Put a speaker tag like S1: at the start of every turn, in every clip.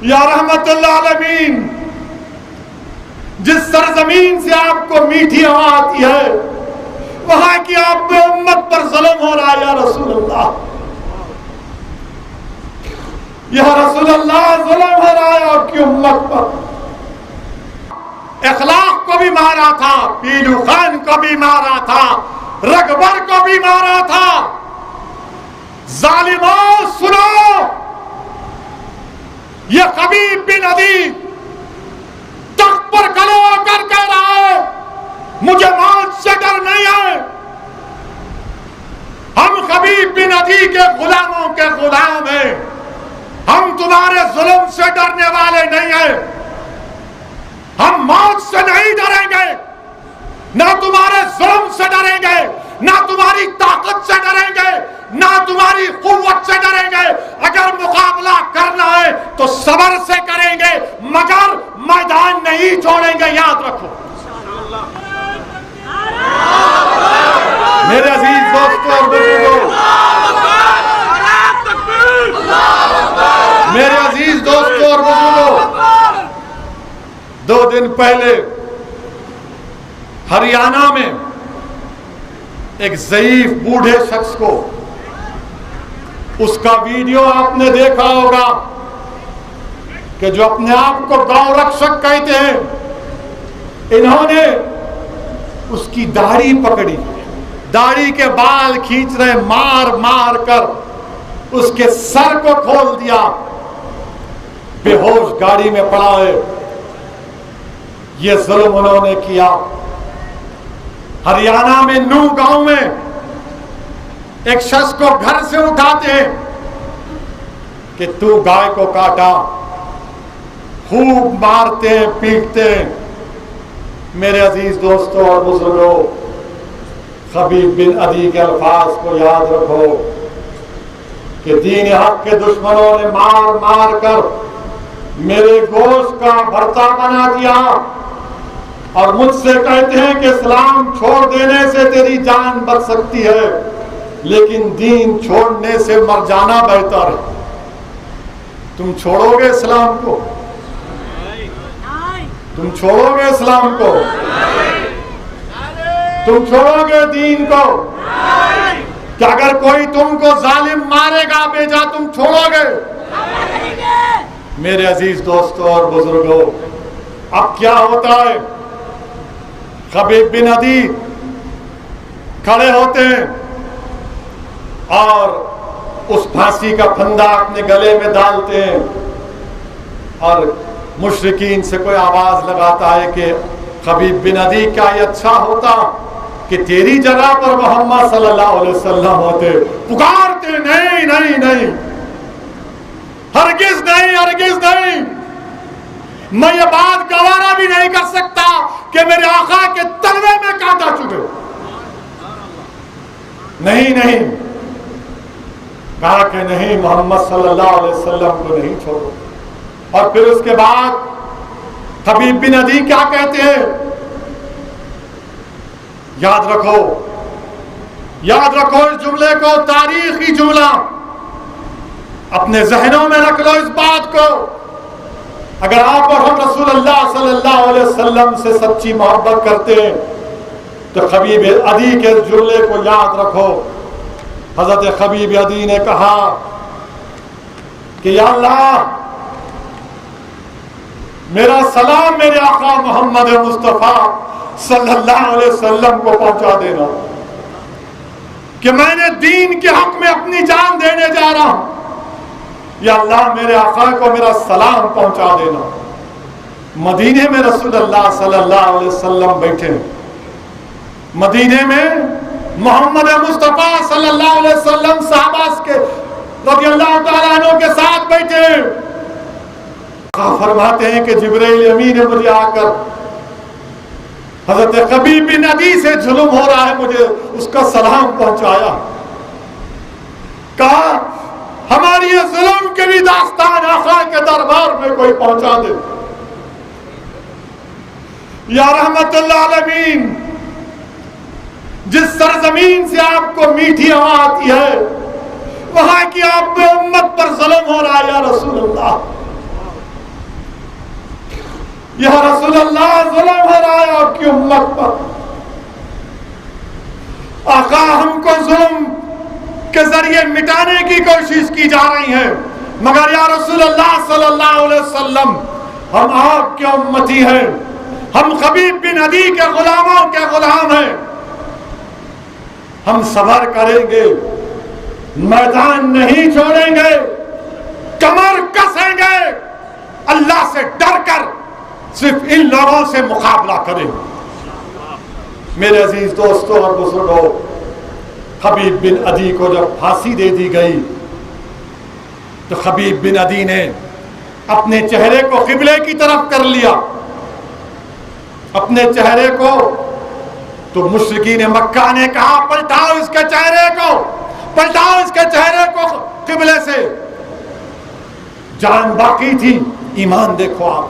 S1: या रहमतुल आलमीन, जिस सरजमीन से आपको मीठी हवा आती है वहां की आप पे उम्मत पर जुल्म हो रहा है। या रसूल अल्लाह, या रसूल अल्लाह, जुल्म हो रहा है आपकी उम्मत पर। इखलाक को भी मारा था, पीलू खान को भी मारा था, रकबर को भी मारा था। जालिमों सुनो, ये खबीब बिन अदी तख्त पर खड़े होकर कह रहा है मुझे मौत से डर नहीं है। हम खबीब बिन अदी के गुलामों के गुलाम हैं, हम तुम्हारे जुल्म से डरने वाले नहीं हैं। हम मौत से नहीं डरेंगे, ना तुम्हारे जुल्म से डरेंगे, ना तुम्हारी ताकत से डरेंगे, ना तुम्हारी कुव्वत से डरेंगे। अगर मुकाबला करना है तो सब्र से करेंगे, मगर मैदान नहीं छोड़ेंगे, याद रखो। मेरे अजीज दोस्तों और बुजुर्गों, मेरे अजीज दोस्तों और बुजुर्गों, 2 दिन पहले हरियाणा में एक ज़ईफ बूढ़े शख्स को, उसका वीडियो आपने देखा होगा कि जो अपने आप को गौ रक्षक कहते हैं, इन्होंने उसकी दाढ़ी पकड़ी, दाढ़ी के बाल खींच रहे, मार मार कर उसके सर को खोल दिया, बेहोश गाड़ी में पड़ा है। ये जुल्म उन्होंने किया। हरियाणा में नूह गांव में एक शख्स को घर से उठाते हैं कि तू गाय को काटा, खूब मारते हैं, पीटते हैं। मेरे अजीज दोस्तों और बुजुर्गों, खबीब बिन अदी के अल्फाज को याद रखो कि दीन हक के दुश्मनों ने मार मार कर मेरे गोश्त का भरता बना दिया और मुझसे कहते हैं कि इस्लाम छोड़ देने से तेरी जान बच सकती है, लेकिन दीन छोड़ने से मर जाना बेहतर है। तुम छोड़ोगे इस्लाम को? तुम छोड़ोगे इस्लाम को? तुम छोड़ोगे दीन को? क्या अगर कोई तुमको जालिम मारेगा बेजा तुम छोड़ोगे? मेरे अजीज दोस्तों और बुजुर्गों, अब क्या होता है, खबीब बिन अदी खड़े होते हैं और उस फांसी का फंदा अपने गले में डालते हैं और मुशरिकीन से कोई आवाज लगाता है कि खबीब बिन अदी, क्या ये अच्छा होता कि तेरी जगह पर मोहम्मद सल्लल्लाहु अलैहि वसल्लम होते? पुकारते, नहीं नहीं नहीं, हरगिज नहीं, हरगिज नहीं। मैं ये बात गवारा भी नहीं कर सकता कि मेरे आका के तलवे में कांटा चुभे। नहीं नहीं, कहा कि नहीं, मोहम्मद सल्लल्लाहु अलैहि वसल्लम को नहीं छोड़ो। और फिर उसके बाद खबीब बिन अदी क्या कहते हैं? याद रखो, याद रखो इस जुमले को, तारीखी जुमला अपने जहनों में रख लो इस बात को। अगर आप और हम रसूल अल्लाह सल्लल्लाहु अलैहि वसल्लम से सच्ची मोहब्बत करते हैं तो खबीब अदी के जुमले को याद रखो। हजरत खबीब अदी ने कहा कि या अल्लाह, मेरा सलाम मेरे आका मोहम्मद मुस्तफा सल्लल्लाहु अलैहि वसल्लम को पहुंचा देना कि मैंने दीन के हक में अपनी जान देने जा रहा हूं। या अल्लाह, मेरे आका को मेरा सलाम पहुंचा देना। मदीने में रसूल अल्लाह सल्लल्लाहु अलैहि वसल्लम बैठे, मदीने में मोहम्मद मुस्तफा सल्लल्लाहु अलैहि वसल्लम सहाबा के रज़ियल्लाहु तआला अन्हु के साथ बैठे। फरमाते हैं कि जिब्रील अमीन ने मुझे आकर हजरत खबीब बिन अदी से जुल्म हो रहा है, मुझे उसका सलाम पहुंचाया। कहा हमारी ये जुल्म के भी दास्तान आका के दरबार में कोई पहुंचा दे। या रहमतुल आलमीन, जिस सरजमीन से आपको मीठी हवा आती है वहां की आप पे उम्मत पर जुल्म हो रहा है। या रसूल अल्लाह, या रसूल अल्लाह जुल्म हो रहा है आपकी उम्मत पर, आका हमको जुल्म के जरिए मिटाने की कोशिश की जा रही है, मगर या रसूल अल्लाह सल्लल्लाहु अलैहि वसल्लम हम आपके उम्मती हैं, हम खबीब बिन अदी के गुलामों के गुलाम हैं, हम सबर करेंगे, मैदान नहीं छोड़ेंगे, कमर कसेंगे, अल्लाह से डर कर सिर्फ इन लोगों से मुकाबला करेंगे। मेरे अजीज दोस्तों और बुजुर्गों, खबीब बिन अदी को जब फांसी दे दी गई तो खबीब बिन अदी ने अपने चेहरे को किबले की तरफ कर लिया, अपने चेहरे को। तो मुश्रिकीन मक्का ने कहा पलटाओ इसके चेहरे को, पलटाओ इसके चेहरे को किबले से। जान बाकी थी, ईमान देखो आप।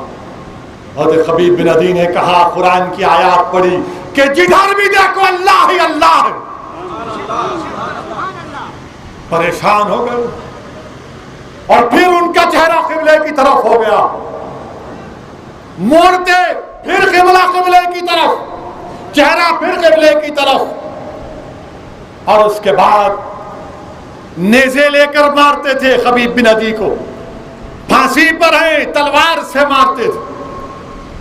S1: और खबीब बिन अदी ने कहा, कुरान की आयत पढ़ी कि जिधर भी देखो अल्लाह ही अल्लाह है। परेशान हो गए और फिर उनका चेहरा किबले की तरफ हो गया, मोड़ते फिर किबले की तरफ, चेहरा फिर किबले की तरफ। और उसके बाद नेज़े लेकर मारते थे खबीब बिन अदी को, फांसी पर है तलवार से मारते थे।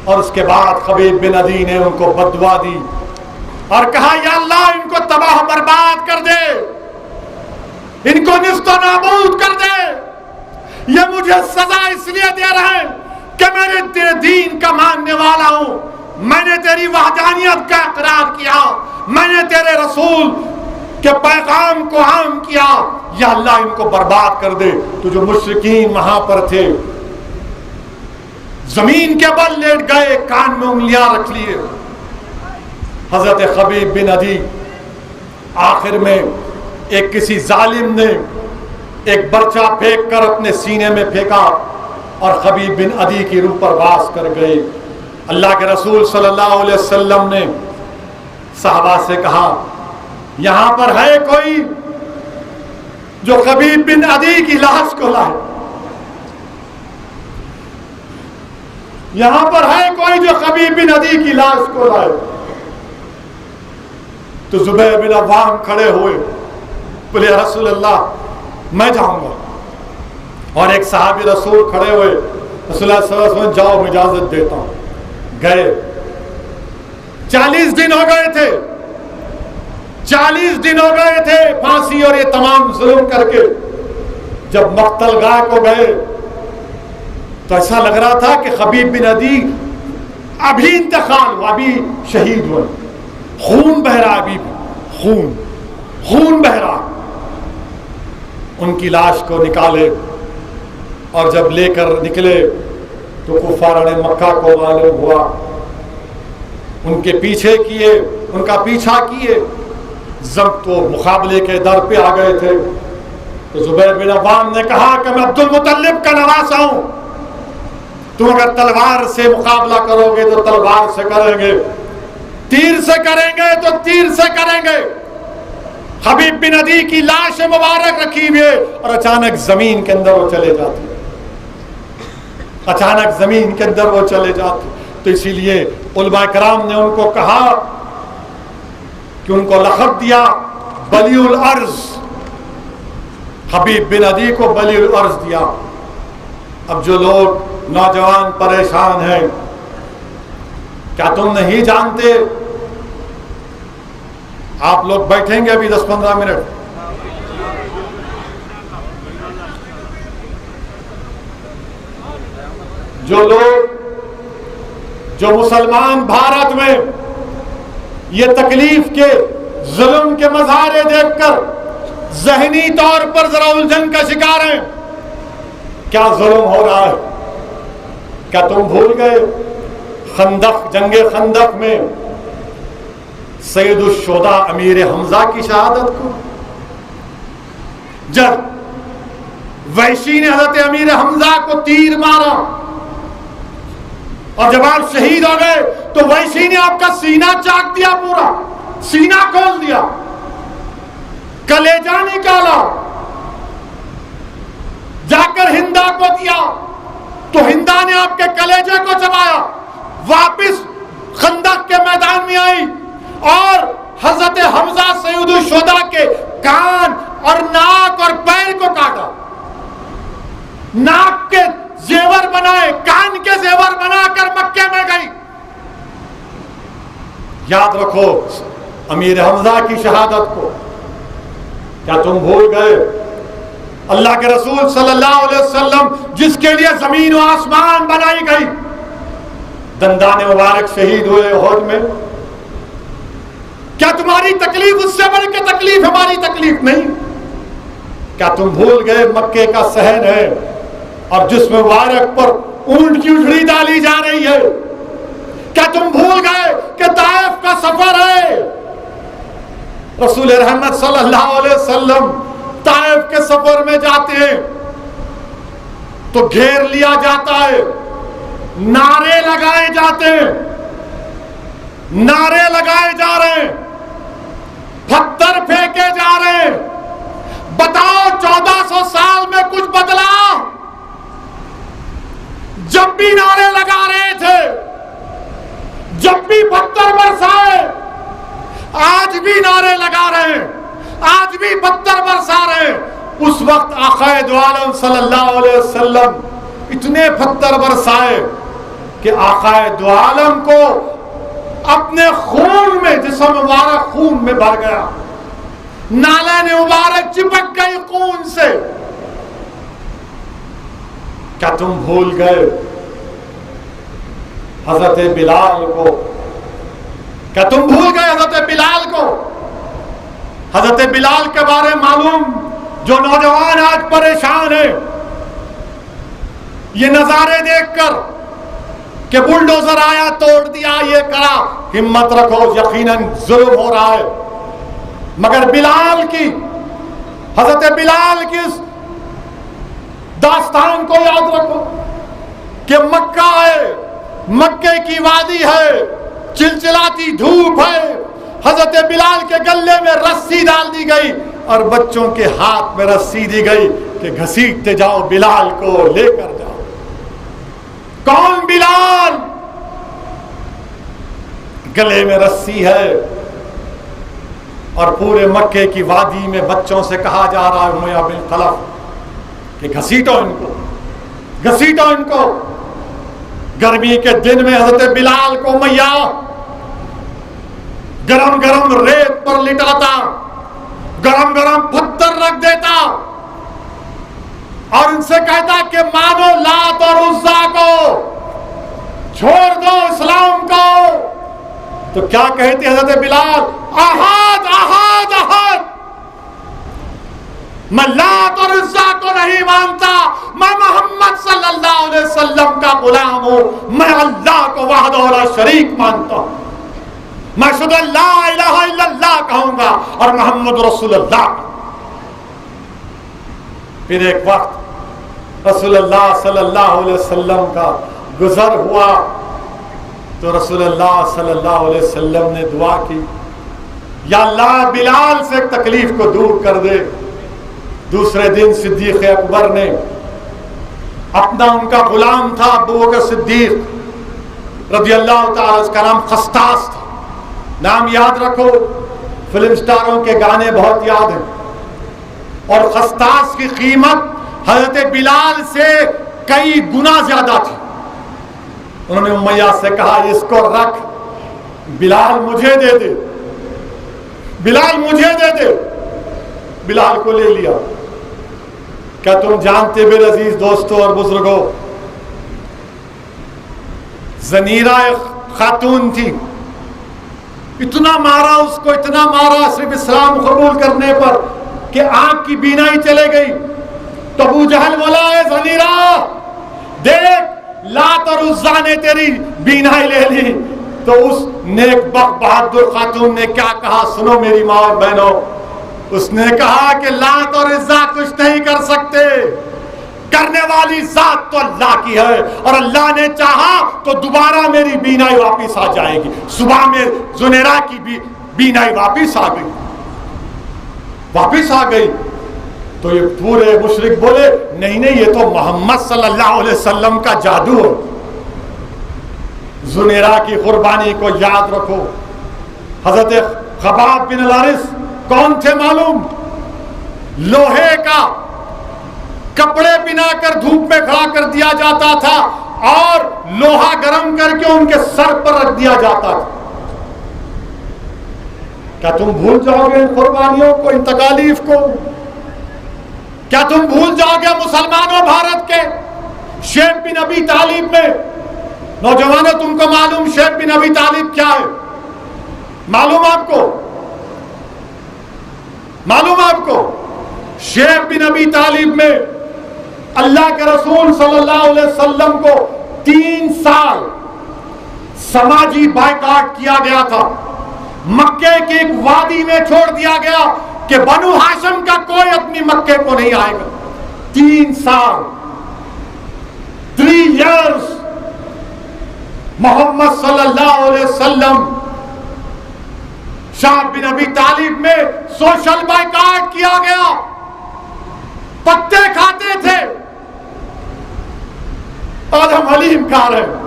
S1: और उसके बाद खबीब बिन अदी ने उनको बददुआ दी और कहा, या अल्लाह इनको तबाह बर्बाद कर दे, इनको निस्तो नाबूद कर दे। ये मुझे सजा इसलिए दे रहे हैं कि मेरे तेरे दीन का मानने वाला हूं, मैंने तेरी वहदानियत का इकरार किया, मैंने तेरे रसूल के पैगाम को आम किया। या अल्लाह इनको बर्बाद कर दे। तो जो मुश्रिकीन वहां पर थे जमीन के बल लेट गए, कान में उंगलियां रख लिए। हजरत खबीब बिन अदी आखिर में एक किसी जालिम ने एक बर्चा फेंक कर अपने सीने में फेंका और खबीब बिन अदी की रूह पर वास कर गए। अल्लाह के रसूल सल्लल्लाहु अलैहि वसल्लम ने सहाबा से कहा, यहां पर है कोई जो खबीब बिन अदी की लाश को लाए, यहां पर है कोई जो खबीब बिन अदी की लाश को लाए। तो जुबैर बिन अव्वाम खड़े हुए, बोले रसूल अल्लाह मैं जाऊंगा। और एक सहाबी रसूल खड़े हुए, रसूलुल्लाह सल्लल्लाहु अलैहि वसल्लम जाओ मैं इजाजत देता हूं। गए, 40 दिन हो गए थे, 40 दिन हो गए थे फांसी और ये तमाम जुल्म करके। जब मक्तल गाह को गए तो ऐसा लग रहा था कि खबीब बिन अदी अभी इंतकाल हुआ, अभी शहीद हुए, खून बह रहा, अभी खून बह रहा। उनकी लाश को निकाले और जब लेकर निकले तो कुफाराने मक्का को मालूम हुआ, उनके पीछे किए, उनका पीछा किए, जब तो मुकाबले के दर पे आ गए थे। तो जुबैर बिन अव्वाम ने कहा कि मैं अब्दुल मुत्तलिब का नवासा हूं, तुम अगर तलवार से मुकाबला करोगे तो तलवार से करेंगे, तीर से करेंगे तो तीर से करेंगे। हबीब बिन अदी की लाश मुबारक रखी हुई और अचानक जमीन के अंदर वो चले जाते, अचानक जमीन के अंदर वो चले जाते। तो इसीलिए उलमा कराम ने उनको कहा कि उनको लक़ब दिया बलीउल अर्ज़, हबीब बिन अदी को बलीउल अर्ज़ दिया। अब जो लोग नौजवान परेशान हैं, क्या तुम नहीं जानते? आप लोग बैठेंगे अभी 10-15 मिनट। जो लोग, जो मुसलमान भारत में ये तकलीफ के जुल्म के मज़ारे देखकर ज़हनी तौर पर जरा उलझन का शिकार हैं। क्या जुल्म हो रहा है? क्या तुम भूल गए खंदक, जंगे खंदक में सैयदुश शुहदा अमीर हमजा की शहादत को? जब वैशी ने हजरत अमीर हमजा को तीर मारा और जब आप शहीद हो गए तो वैशी ने आपका सीना चाक दिया, पूरा सीना खोल दिया, कलेजा निकाला, जाकर हिंदा को दिया तो हिंदा ने आपके कलेजे को चबाया, वापिस खंदक के मैदान में आई और हजरत हमजा सैयदुल शुहदा के कान और नाक और पैर को काटा, नाक के जेवर बनाए, कान के जेवर बनाकर मक्के में गई। याद रखो अमीर हमजा की शहादत को। क्या तुम भूल गए अल्लाह के रसूल सल्लल्लाहु अलैहि वसल्लम जिसके लिए जमीन और आसमान बनाई गई, दंदाने मुबारक शहीद हुए उहद में। क्या तुम्हारी तकलीफ उससे बढ़ के तकलीफ हमारी तकलीफ नहीं? क्या तुम भूल गए मक्के का सहन है और जिसमें मुबारक पर ऊंट की उजड़ी डाली जा रही है? क्या तुम भूल गए कि ताइफ का सफर है? रसूल रहमत सल्लल्लाहु अलैहि वसल्लम ताइफ के सफर में जाते हैं तो घेर लिया जाता है, नारे लगाए जाते हैं, नारे लगाए जा रहे हैं, पत्थर फेंके जा रहे हैं। बताओ 1400 साल में कुछ बदला? जब भी नारे लगा रहे थे, जब भी पत्थर बरसाए, आज भी नारे लगा रहे हैं, आज भी पत्थर बरसा रहे हैं। उस वक्त आक़ाए दो आलम सल्लल्लाहु अलैहि वसल्लम इतने पत्थर बरसाए कि आक़ाए दो आलम को अपने खून में, जिस्म मुबारक खून में भर गया, नाले मुबारक चिपक गई खून से। क्या तुम भूल गए हजरत बिलाल को? क्या तुम भूल गए हजरत बिलाल को? हजरत बिलाल के बारे मालूम, जो नौजवान आज परेशान है ये नजारे देखकर कि बुलडोजर आया, तोड़ दिया, ये करा। हिम्मत रखो, यकीनन जुल्म हो रहा है, मगर बिलाल की, हजरत बिलाल की इस दास्तान को याद रखो कि मक्का है, मक्के की वादी है, चिलचिलाती धूप है। हजरत बिलाल के गले में रस्सी डाल दी गई और बच्चों के हाथ में रस्सी दी गई कि घसीटते जाओ, बिलाल को लेकर जाओ। कौन बिलाल? गले में रस्सी है और पूरे मक्के की वादी में बच्चों से कहा जा रहा है उमैया बिन खलफ कि घसीटो इनको, घसीटो इनको। गर्मी के दिन में हजरत बिलाल को उमैया गरम गरम रेत पर लिटाता, गरम गरम पत्थर रख देता और इनसे कहता कि मानो लात और उज़्ज़ा को, छोड़ दो इस्लाम को। तो क्या कहते हजरत बिलाल? अहद अहद अहद, मैं लात और उज़्ज़ा को नहीं मानता, मैं मोहम्मद सल्लल्लाहु अलैहि वसल्लम का गुलाम हूं, मैं अल्लाह को वहदहू ला शरीक मानता हूं, मैं शुद्ध ला इलाहा इल्लल्लाह कहूंगा और मोहम्मद रसूलुल्लाह। फिर एक वक्त रसूलुल्लाह सल्लल्लाहु अलैहि वसल्लम का गुजर हुआ तो रसूलुल्लाह सल्लल्लाहु अलैहि वसल्लम ने दुआ की, या अल्लाह बिलाल से तकलीफ को दूर कर दे। दूसरे दिन सिद्दीक अकबर ने अपना, उनका गुलाम था अबू बकर सिद्दीक रज़ियल्लाहु ताला, उसका नाम खस्तास था। नाम याद रखो, फिल्म स्टारों के गाने बहुत याद हैं। और खस्तास की कीमत हजरत बिलाल से कई गुना ज्यादा थी। उन्होंने उमैया से कहा, इसको रख, बिलाल मुझे दे दे, बिलाल मुझे दे दे। बिलाल को ले लिया। क्या तुम जानते मेरे अजीज दोस्तों और बुजुर्गों, जनीरा एक खातून थी, इतना मारा उसको, इतना मारा सिर्फ इस्लाम कबूल करने पर कि आंख की बीनाई चले गई। तो अबू जहल बोला, है जनीरा देख, लात और उज़्ज़ा ने तेरी बीनाई ले ली। तो उस नेक बख्त बहादुर खातून ने क्या कहा, सुनो मेरी माँ और बहनों। उसने कहा कि लात और उज़्ज़ा कुछ नहीं कर सकते, करने वाली जात तो अल्लाह की है, और अल्लाह ने चाहा तो दोबारा मेरी बीनाई वापिस आ जाएगी। सुबह में जुनेरा की बीनाई वापिस आ गई, वापिस आ गई। तो ये पूरे मुशरिक बोले, नहीं नहीं, ये तो मोहम्मद सल्लल्लाहु अलैहि वसल्लम का जादू है, जुनेरा की कुर्बानी को याद रखो। हजरत खबाब बिन अल-अरिस कौन थे मालूम? लोहे का कपड़े बिनाकर धूप में खड़ा कर दिया जाता था और लोहा गर्म करके उनके सर पर रख दिया जाता था। क्या तुम भूल जाओगे इन कुर्बानियों को, इन तकालीफ को? क्या तुम भूल जाओगे मुसलमानों भारत के शेख बिन अबी तालिब में? नौजवानों, तुमको मालूम शेख बिन अबी तालिब क्या है? मालूम आपको? मालूम आपको? शेख बिन अबी तालिब में अल्लाह के रसूल सल्लल्लाहु अलैहि वसल्लम को 3 साल समाजी बायकाट किया गया था। मक्के की एक वादी में छोड़ दिया गया कि बनु हाशिम का कोई आदमी मक्के को नहीं आएगा। 3 साल, 3 years मोहम्मद सल्लल्लाहु अलैहि वसल्लम शाह बिन अबी तालिब में सोशल बायकाट किया गया। पत्ते खाते थे, आज हम हलीम खा रहे हैं।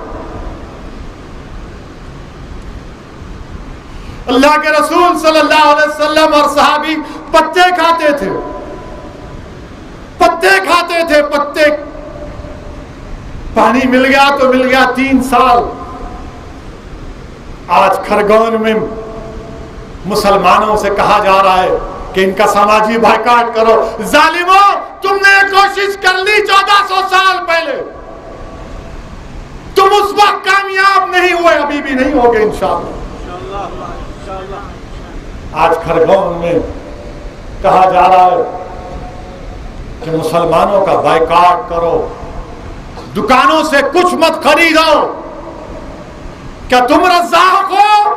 S1: अल्लाह के रसूल सल्लल्लाहु अलैहि वसल्लम और सहाबी पत्ते खाते थे, पत्ते खाते थे, पत्ते। पानी मिल गया तो मिल गया। 3 साल। आज खरगोन में मुसलमानों से कहा जा रहा है कि इनका समाजी बायकाट करो। जालिमो, तुमने कोशिश कर ली 1400 साल पहले, तुम उस वक्त कामयाब नहीं हुए, अभी भी नहीं होगे इंशाअल्लाह। आज खरगोन में कहा जा रहा है कि मुसलमानों का बायकाट करो, दुकानों से कुछ मत खरीदो। क्या तुम रज़्ज़ाक़ हो?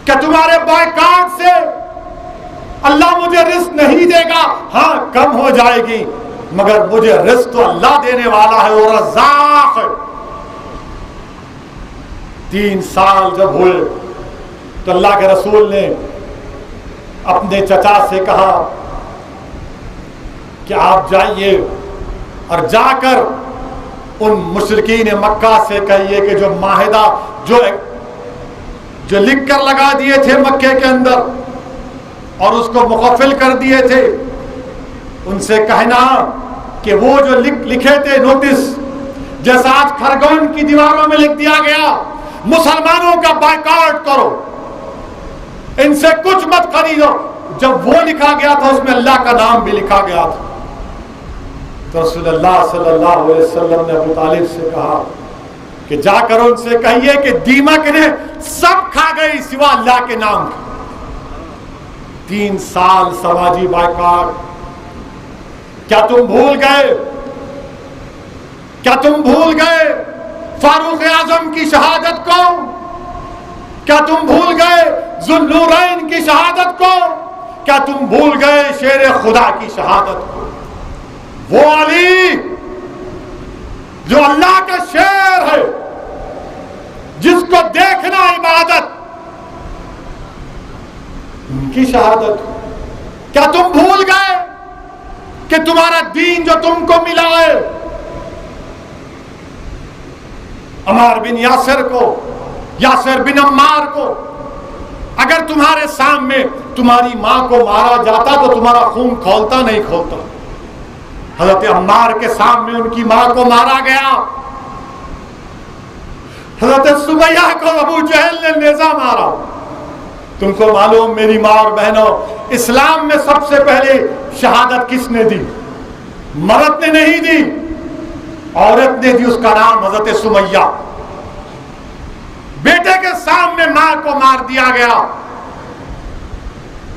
S1: क्या तुम्हारे बायकाट से अल्लाह मुझे रिस्क नहीं देगा? हाँ, कम हो जाएगी, मगर मुझे रिस्क तो अल्लाह देने वाला है, वो रज़्ज़ाक़ है। 3 साल जब हुए तो अल्लाह के रसूल ने अपने चचा से कहा कि आप जाइए और जाकर उन मुशरिकीन मक्का से कहिए कि जो माहिदा जो लिख कर लगा दिए थे मक्के के अंदर और उसको मुकफ़िल कर दिए थे, उनसे कहना कि वो जो लिखे थे नोटिस, जैसा आज खरगोन की दीवारों में लिख दिया गया, मुसलमानों का बायकाट करो, इनसे कुछ मत खरीदो। जब वो लिखा गया था उसमें अल्लाह का नाम भी लिखा गया था। तो रसूलुल्लाह सल्लल्लाहु अलैहि वसल्लम ने अबू तालिब से कहा कि जाकर उनसे कहिए कि दीमक ने सब खा गई सिवा अल्लाह के नाम के। 3 साल समाजी बायकाट। क्या तुम भूल गए? क्या तुम भूल गए फारूक आजम की शहादत को? क्या तुम भूल गए ज़ुन्नूरैन की शहादत को? क्या तुम भूल गए शेर खुदा की शहादत को? वो अली जो अल्लाह का शेर है, जिसको देखना इबादत, उनकी शहादत। क्या तुम भूल गए कि तुम्हारा दीन जो तुमको मिला है, अम्मार बिन यासिर को, यासिर बिन अम्मार को, अगर तुम्हारे सामने तुम्हारी मां को मारा जाता तो तुम्हारा खून खौलता नहीं खौलता? हजरत अम्मार के सामने उनकी मां को मारा गया। हजरत सुमैया को अबू जहल ने नेज़ा मारा। तुमको मालूम मेरी मां और बहनों, इस्लाम में सबसे पहले शहादत किसने दी? मर्द ने नहीं दी, औरत ने दी। उसका नाम हजरत सुमैया। बेटे के सामने मां को मार दिया गया।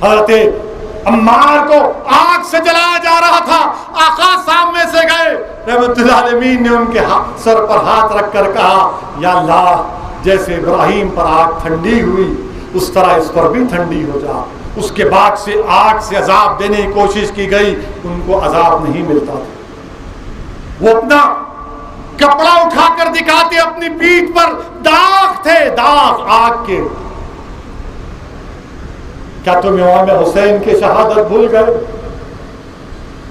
S1: हजरत अम्मार को आग से जलाया जा रहा था, आका सामने से गए, रहमतुल्लाह आलमीन ने उनके सर पर हाथ रखकर कहा, या अल्लाह, जैसे इब्राहिम पर आग ठंडी हुई उस तरह इस पर भी ठंडी हो जा। उसके बाद से आग से अजाब देने की कोशिश की गई, उनको अजाब नहीं मिलता था। वो अपना कपड़ा उठाकर दिखाते, अपनी पीठ पर दाग थे, दाग आग के। क्या तुम इमाम हुसैन की शहादत भूल गए?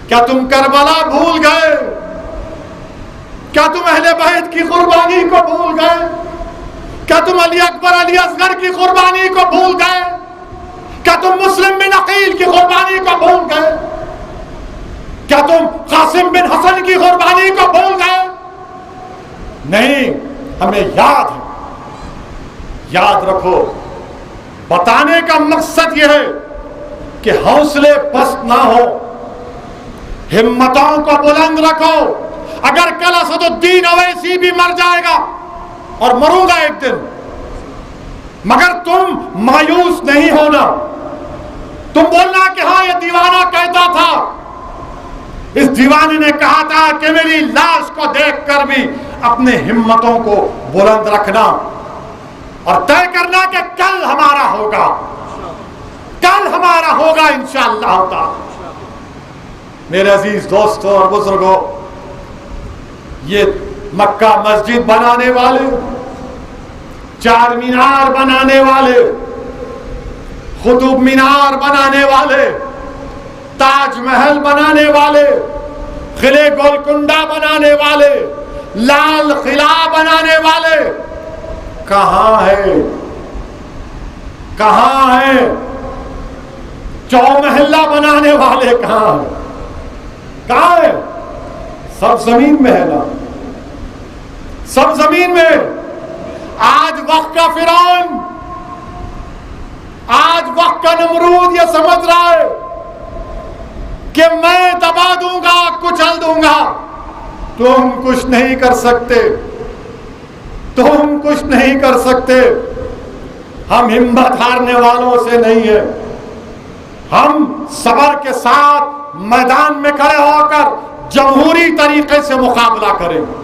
S1: क्या तुम करबला भूल गए? क्या तुम अहले बैत की कुर्बानी को भूल गए? क्या तुम अली अकबर अली असगर की कुर्बानी को भूल गए? क्या तुम मुस्लिम बिन अकील की कुर्बानी को भूल गए? क्या तुम कासिम बिन हसन की कुर्बानी को भूल गए? नहीं, हमें याद है। याद रखो, बताने का मकसद यह है कि हौसले पस्त ना हो, हिम्मतों को बुलंद रखो। अगर कल असदुद्दीन ओवैसी भी मर जाएगा, और मरूंगा एक दिन, मगर तुम मायूस नहीं होना। तुम बोलना कि हाँ, ये दीवाना कहता था, इस दीवाने ने कहा था कि मेरी लाश को देखकर भी अपने हिम्मतों को बुलंद रखना और तय करना कि कल हमारा होगा, कल हमारा होगा इंशाअल्लाह ताला। मेरे अजीज दोस्तों और बुजुर्गों, ये मक्का मस्जिद बनाने वाले, चार मीनार बनाने वाले, कुतुब मीनार बनाने वाले, ताजमहल बनाने वाले, किले गोलकुंडा बनाने वाले, लाल किला बनाने वाले कहां है? कहां है? चौमहल्ला बनाने वाले कहां है? कहां है? सब जमीन में है ना, सब जमीन में। आज वक्त का फिरौन, आज वक्त का नमरूद ये समझ रहा है कि मैं दबा दूंगा, कुचल दूंगा। तुम कुछ नहीं कर सकते, तुम कुछ नहीं कर सकते। हम हिम्मत हारने वालों से नहीं है। हम सबर के साथ मैदान में खड़े होकर जमहूरी तरीके से मुकाबला करेंगे।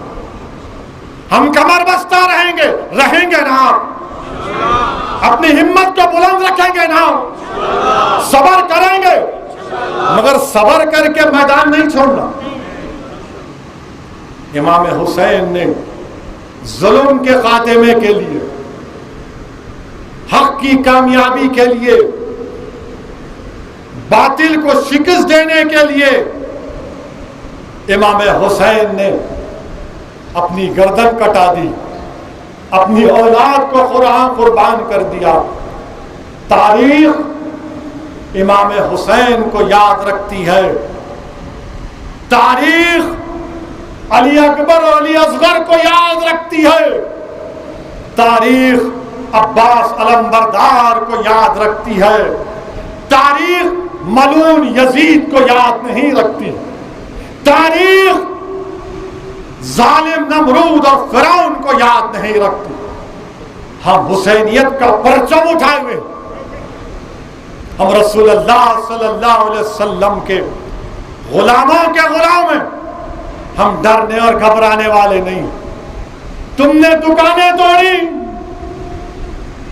S1: हम कमर बस्ता रहेंगे, रहेंगे ना? अपनी हिम्मत को बुलंद रखेंगे ना? सबर करेंगे, मगर सबर करके मैदान नहीं छोड़ना। इमाम हुसैन ने जुल्म के खात्मे के लिए, हक की कामयाबी के लिए, बातिल को शिकस्त देने के लिए इमाम हुसैन ने अपनी गर्दन कटा दी, अपनी औलाद को कुर्बान कर दिया। तारीख इमाम हुसैन को याद रखती है। तारीख अली अकबर और अली असगर को याद रखती है। तारीख अब्बास अलमबरदार को याद रखती है। तारीख मलून यजीद को याद नहीं रखती। तारीख जालिम नमरूद और फिरौन को याद नहीं रखती। हम हुसैनियत का परचम उठाए हुए, हम रसूलुल्लाह सल्लल्लाहु अलैहि वसल्लम के गुलामों के गुलाम हैं। हम डरने और घबराने वाले नहीं। तुमने दुकानें तोड़ी,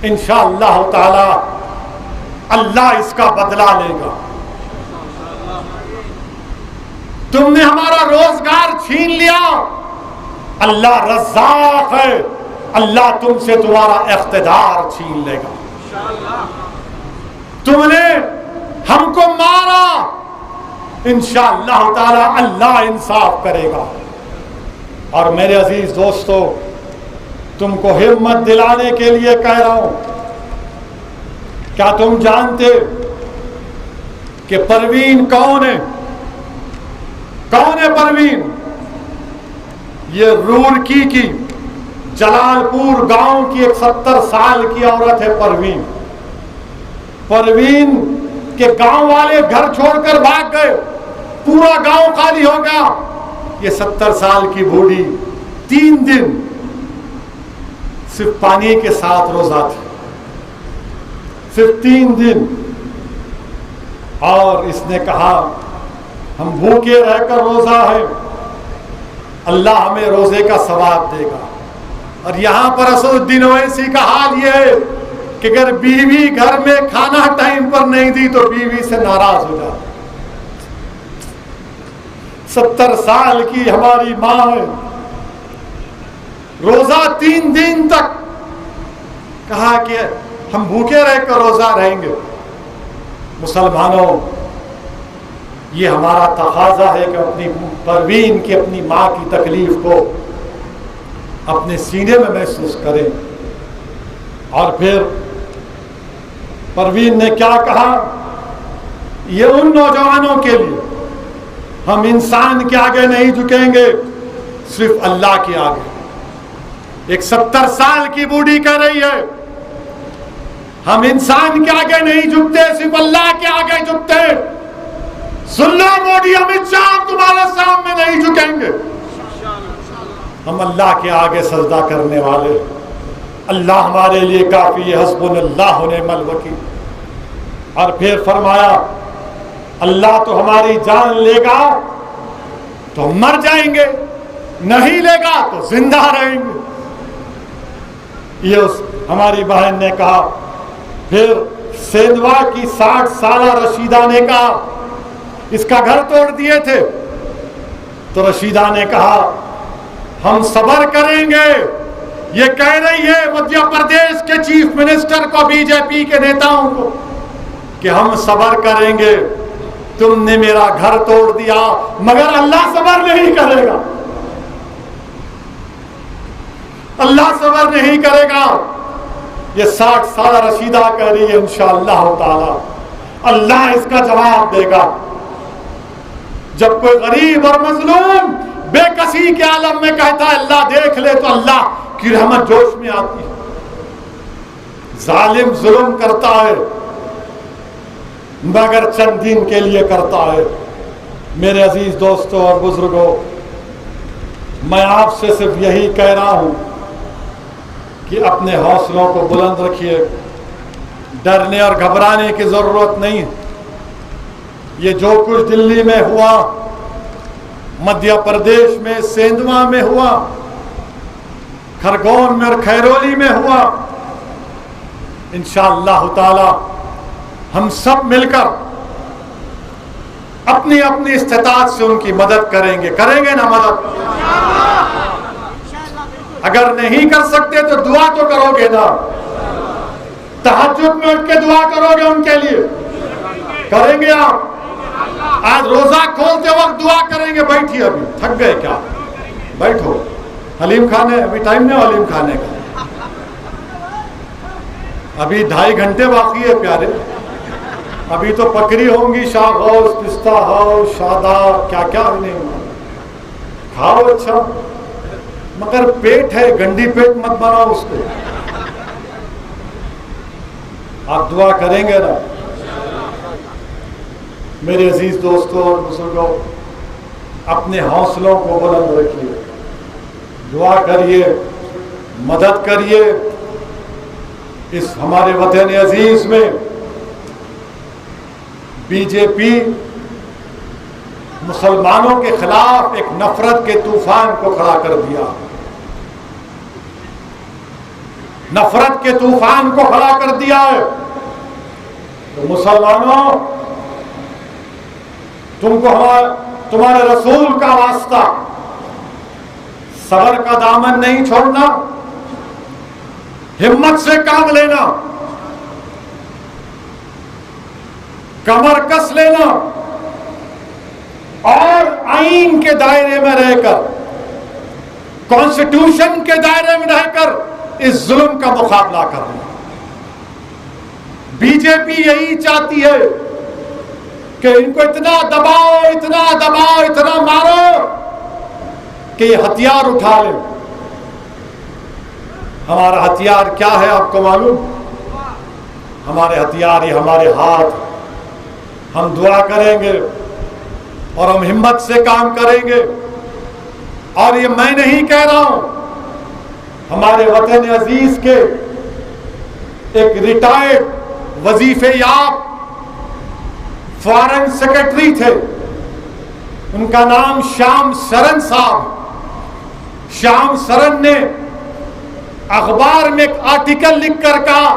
S1: इंशाअल्लाह ताला अल्लाह इसका बदला लेगा। तुमने हमारा रोजगार छीन लिया, अल्लाह रज़्ज़ाक़ है, अल्लाह तुमसे तुम्हारा इख्तिदार छीन लेगा। तुमने हमको मारा, इंशाअल्लाह ताला अल्लाह इंसाफ करेगा। और मेरे अजीज दोस्तों, तुमको हिम्मत दिलाने के लिए कह रहा हूं, क्या तुम जानते कि परवीन कौन है? कौन है परवीन? ये रूड़की की जलालपुर गांव की एक 70 साल की औरत है परवीन। परवीन के गांव वाले घर छोड़कर भाग गए, पूरा गांव खाली हो गया। ये 70 साल की बूढ़ी 3 दिन सिर्फ पानी के साथ रोजा थी, सिर्फ 3 दिन। और इसने कहा हम भूखे रहकर रोजा है, अल्लाह हमें रोजे का सवाब देगा। और यहां पर असदुद्दीन ओवैसी का हाल यह है कि अगर बीवी घर में खाना टाइम पर नहीं दी तो बीवी से नाराज हो जाती। 70 साल की हमारी मां है, रोजा 3 दिन तक कहा कि हम भूखे रहकर रोजा रहेंगे। मुसलमानों, ये हमारा तकाजा है कि अपनी परवीन की, अपनी मां की तकलीफ को अपने सीने में महसूस करें। और फिर परवीन ने क्या कहा, ये उन नौजवानों के लिए, हम इंसान के आगे नहीं झुकेंगे, सिर्फ अल्लाह के आगे। एक 70 साल की बूढ़ी कह रही है, हम इंसान के आगे नहीं झुकते, सिर्फ अल्लाह के आगे झुकते। सुन लो मोदी, अमित शाह, तुम्हारे सामने नहीं झुकेंगे, हम अल्लाह के आगे सजदा करने वाले। अल्लाह हमारे लिए काफी है, हस्बुनल्लाहु निअमल वकील। और फिर फरमाया, अल्लाह तो हमारी जान लेगा तो मर जाएंगे, नहीं लेगा तो जिंदा रहेंगे। ये उस हमारी बहन ने कहा। फिर सेंधवा की 60 साला रशीदा ने कहा, इसका घर तोड़ दिए थे, तो रशीदा ने कहा हम सब्र करेंगे। ये कह रही है मध्य प्रदेश के चीफ मिनिस्टर को, बीजेपी के नेताओं को, कि हम सब्र करेंगे, तुमने मेरा घर तोड़ दिया, मगर अल्लाह सब्र नहीं करेगा, अल्लाह सब्र नहीं करेगा। ये 60 साल रशीदा कह रही है, इंशाअल्लाह ताला अल्लाह इसका जवाब देगा। जब कोई गरीब और मजलूम बेकसी के आलम में कहता है अल्लाह देख ले, तो अल्लाह की रहमत जोश में आती है। जालिम जुल्म करता है मगर चंद दिन के लिए करता है। मेरे अजीज दोस्तों और बुजुर्गों, मैं आपसे सिर्फ यही कह रहा हूं कि अपने हौसलों को बुलंद रखिए, डरने और घबराने की जरूरत नहीं। ये जो कुछ दिल्ली में हुआ, मध्य प्रदेश में सेंधवा में हुआ, खरगोन में और खैरोली में हुआ, इंशाअल्लाह ताला हम सब मिलकर अपनी अपनी इस्तेताअत से उनकी मदद करेंगे। करेंगे ना मदद? अगर नहीं कर सकते तो दुआ तो करोगे ना, तहज्जुद में उठ के दुआ करोगे उनके लिए, करेंगे आप? आज रोजा खोलते वक्त दुआ करेंगे। बैठिए, अभी थक गए क्या? बैठो, हलीम खाने अभी टाइम नहीं हलीम खाने का, अभी 2.5 घंटे बाकी है प्यारे। अभी तो पकड़ी होंगी, शाह हाउस, पिस्ता हाउस, शादाब, क्या क्या नहीं। खाओ अच्छा, मगर पेट है, गंदी पेट मत बनाओ उसको। आप दुआ करेंगे ना? मेरे अजीज दोस्तों और बुजुर्गों, अपने हौसलों को बुलंद रखिए, दुआ करिए, मदद करिए। इस हमारे वतन अजीज में बीजेपी मुसलमानों के खिलाफ एक नफरत के तूफान को खड़ा कर दिया, नफरत के तूफान को खड़ा कर दिया है। तो मुसलमानों, तुमको तुम्हारे रसूल का वास्ता, सब्र का दामन नहीं छोड़ना, हिम्मत से काम लेना, कमर कस लेना और आईन के दायरे में रहकर, कॉन्स्टिट्यूशन के दायरे में रहकर इस जुल्म का मुकाबला करना। बीजेपी यही चाहती है कि इनको इतना दबाओ, इतना दबाओ, इतना मारो कि ये हथियार उठा ले। हमारा हथियार क्या है आपको मालूम? हमारे हथियार ये हमारे हाथ। हम दुआ करेंगे और हम हिम्मत से काम करेंगे। और ये मैं नहीं कह रहा हूं, हमारे वतन अजीज के एक रिटायर्ड वजीफेयाब फॉरेन सेक्रेटरी थे, उनका नाम श्याम सरन साहब। श्याम सरन ने अखबार में एक आर्टिकल लिखकर कहा,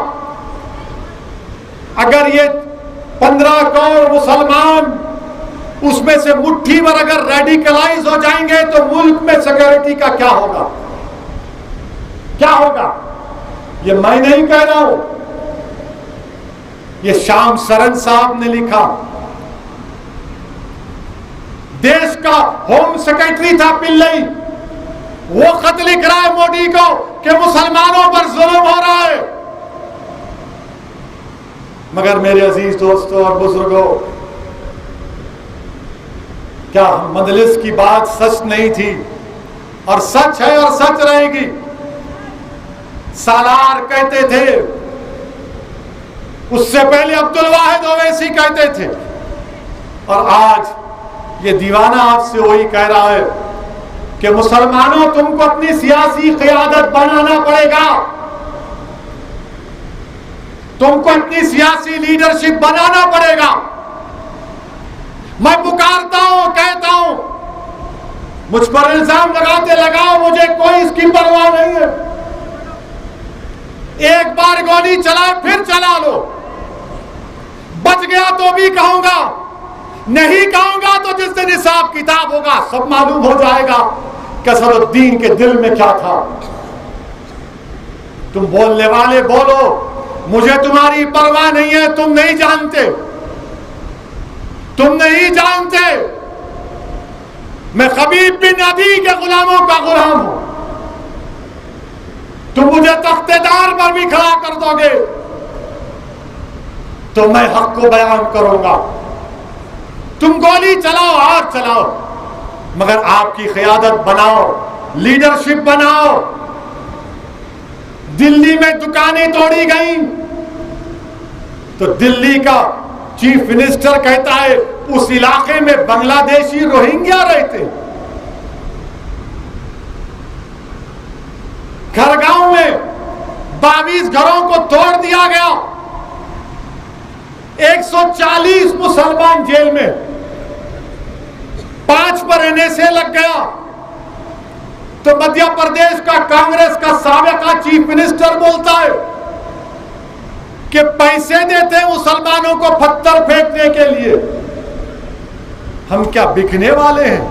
S1: अगर ये 15 करोड़ मुसलमान उसमें से मुट्ठी भर अगर रेडिकलाइज हो जाएंगे तो मुल्क में सिक्योरिटी का क्या होगा? क्या होगा? ये मैं नहीं कह रहा हूं, ये श्याम सरन साहब ने लिखा। देश का होम सेक्रेटरी था पिल्लई, वो खत लिख रहा है मोदी को कि मुसलमानों पर जुल्म हो रहा है। मगर मेरे अजीज दोस्तों और बुजुर्गों, क्या मजलिस की बात सच नहीं थी? और सच है और सच रहेगी। सालार कहते थे, उससे पहले अब्दुल वाहिद ओवैसी कहते थे, और आज ये दीवाना आपसे वही कह रहा है कि मुसलमानों, तुमको अपनी सियासी क़यादत बनाना पड़ेगा, तुमको अपनी सियासी लीडरशिप बनाना पड़ेगा। मैं पुकारता हूं, कहता हूं, मुझ पर इल्जाम लगाते लगाओ, मुझे कोई इसकी परवाह नहीं है। एक बार गोली चलाए फिर चला लो, बच गया तो भी कहूंगा, नहीं कहूंगा तो जिस दिन हिसाब किताब होगा सब मालूम हो जाएगा कि असदुद्दीन के दिल में क्या था। तुम बोलने वाले बोलो, मुझे तुम्हारी परवाह नहीं है, तुम नहीं जानते, तुम नहीं जानते मैं खबीब बिन अदी के गुलामों का गुलाम हूं। तुम मुझे तख्तेदार पर भी खड़ा कर दोगे तो मैं हक को बयान करूंगा। तुम गोली चलाओ और चलाओ, मगर आपकी क़यादत बनाओ, लीडरशिप बनाओ। दिल्ली में दुकानें तोड़ी गई तो दिल्ली का चीफ मिनिस्टर कहता है उस इलाके में बांग्लादेशी रोहिंग्या रहते। खरगांव में 22 घरों को तोड़ दिया गया, 140 मुसलमान जेल में, 5 पर एनएसए लग गया। तो मध्य प्रदेश का कांग्रेस का साबिका चीफ मिनिस्टर बोलता है कि पैसे देते हैं मुसलमानों को पत्थर फेंकने के लिए। हम क्या बिकने वाले हैं?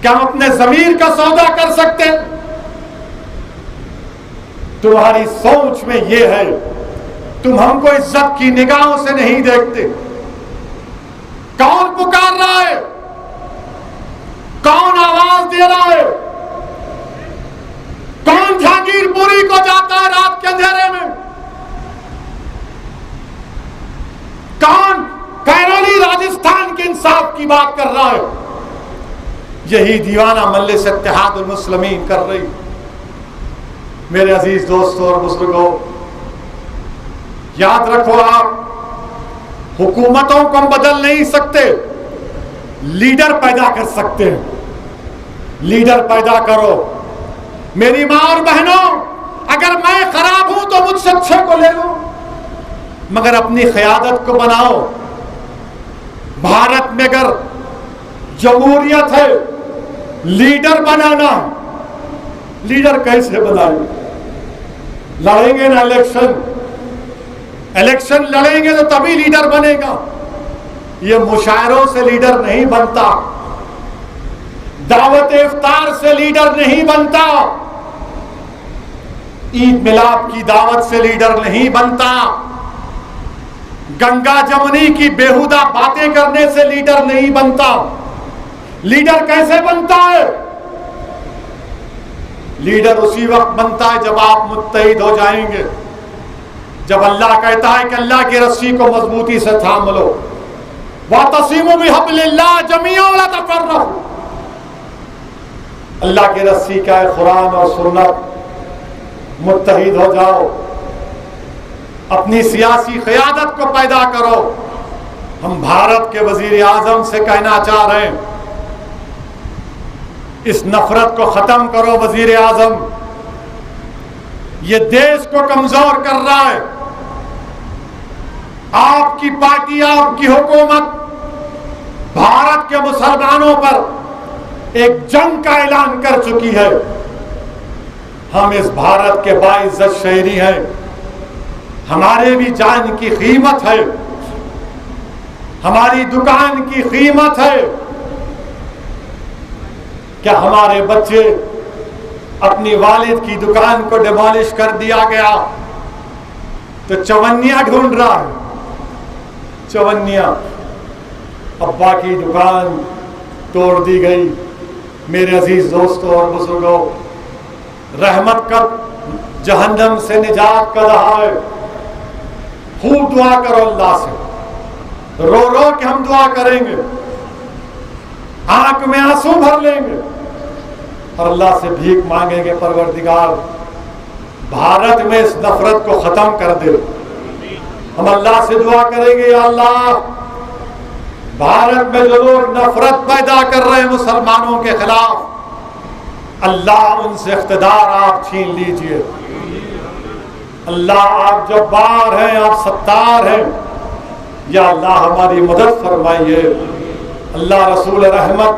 S1: क्या हम अपने जमीर का सौदा कर सकते हैं? तुम्हारी सोच में यह है, तुम हमको इज्जत की निगाहों से नहीं देखते। कौन पुकार रहा है? कौन आवाज दे रहा है? कौन जहांगीरपुरी को जाता है रात के अंधेरे में? कौन कैरोली राजस्थान के इंसाफ की बात कर रहा है? यही दीवाना मजलिस इत्तेहादुल मुस्लिमीन कर रही। मेरे अजीज दोस्तों और बुजुर्गों, याद रखो, आप हुकूमतों को हम बदल नहीं सकते, लीडर पैदा कर सकते हैं। लीडर पैदा करो। मेरी मां और बहनों, अगर मैं खराब हूं तो मुझसे अच्छे को ले लो, मगर अपनी क़यादत को बनाओ। भारत में अगर जमहूरियत है, लीडर बनाना, लीडर कैसे बनाएंगे? लड़ेंगे ना इलेक्शन लड़ेंगे तो तभी लीडर बनेगा। ये मुशायरों से लीडर नहीं बनता, दावत इफ्तार से लीडर नहीं बनता, ईद मिलाद की दावत से लीडर नहीं बनता, गंगा जमुनी की बेहुदा बातें करने से लीडर नहीं बनता। लीडर कैसे बनता है? लीडर उसी वक्त बनता है जब आप मुत्तहिद हो जाएंगे, जब अल्लाह कहता है कि अल्लाह की रस्सी को मजबूती से थाम लो, वातसिमू बिहब्लिल्लाह जमीअन वला तफर्रकू। अल्लाह की रस्सी का है कुरान और सुन्नत। मुत्तहिद हो जाओ, अपनी सियासी क़यादत को पैदा करो। हम भारत के वजीर आजम से कहना चाह रहे हैं, इस नफरत को खत्म करो वजीर आजम। ये देश को कमजोर कर रहा है। आपकी पार्टी, आपकी हुकूमत भारत के मुसलमानों पर एक जंग का ऐलान कर चुकी है। हम इस भारत के बाइज्जत शहरी हैं, हमारे भी जान की कीमत है, हमारी दुकान की कीमत है। क्या हमारे बच्चे, अपनी वालिद की दुकान को डिमोलिश कर दिया गया तो चवन्निया ढूंढ रहा है, चवन्निया। अब्बा की दुकान तोड़ दी गई, मेरे अजीज दोस्तों और बुजुर्गों, रहमत का जहन्नम से निजात का रहा है। खूब दुआ करो अल्लाह से, रो रो के हम दुआ करेंगे, आंख में आंसू भर लेंगे और अल्लाह से भीख मांगेंगे, परवरदिगार भारत में इस नफरत को खत्म कर दे। हम अल्लाह से दुआ करेंगे, या अल्लाह भारत में जो लोग नफरत पैदा कर रहे हैं मुसलमानों के खिलाफ, अल्लाह उनसे इख्तिदार आप छीन लीजिए। अल्लाह आप जब्बार हैं, आप सत्तार हैं, या अल्लाह हमारी मदद फरमाइए। अल्लाह रसूल रहमत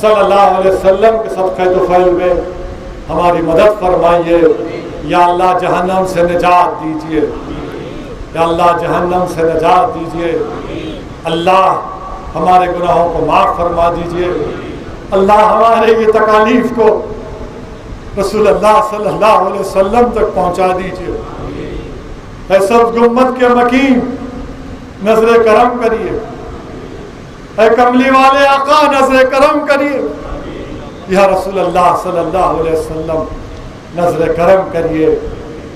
S1: सल्लल्लाहु अलैहि वसल्लम के सदक़े तुफ़ैल में हमारी मदद फरमाइए। या अल्लाह जहन्नम से निजात दीजिए, या अल्लाह जहन्नम से निजात दीजिए। अल्लाह हमारे गुनाहों को माफ़ फरमा दीजिए। अल्लाह हमारे ये तकालीफ को रसूलुल्लाह सल्लल्लाहु अलैहि वसल्लम तक पहुंचा दीजिए। ऐ सब गुम्मत के मकीन नजर करम करिए, ऐ कमली वाले आका नजर करम करिए। या रसूलुल्लाह सल्लल्लाहु अलैहि वसल्लम नजर करम करिए।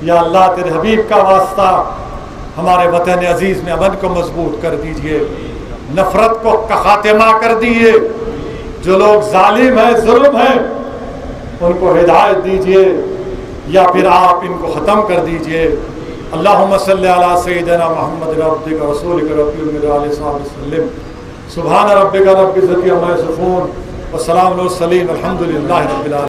S1: या अल्लाह तेरे हबीब का वास्ता हमारे वतन अजीज में अमन को मजबूत कर दीजिए, नफरत को खातिमा कर दीजिए। जो लोग जालिम हैं, जुल्म हैं, उनको हिदायत दीजिए या फिर आप इनको ख़त्म कर दीजिए। अल्लाहुम्मा सल्ली अला सय्यिदिना मुहम्मद अब्दिक व रसूलिक रब्बिल आलम। सुभान रब्बिका रब्बिल इज्जति अम्मा यसिफून व सलामुन अलल मुरसलीन वल्हम्दुलिल्लाहि रब्बिल आलमीन।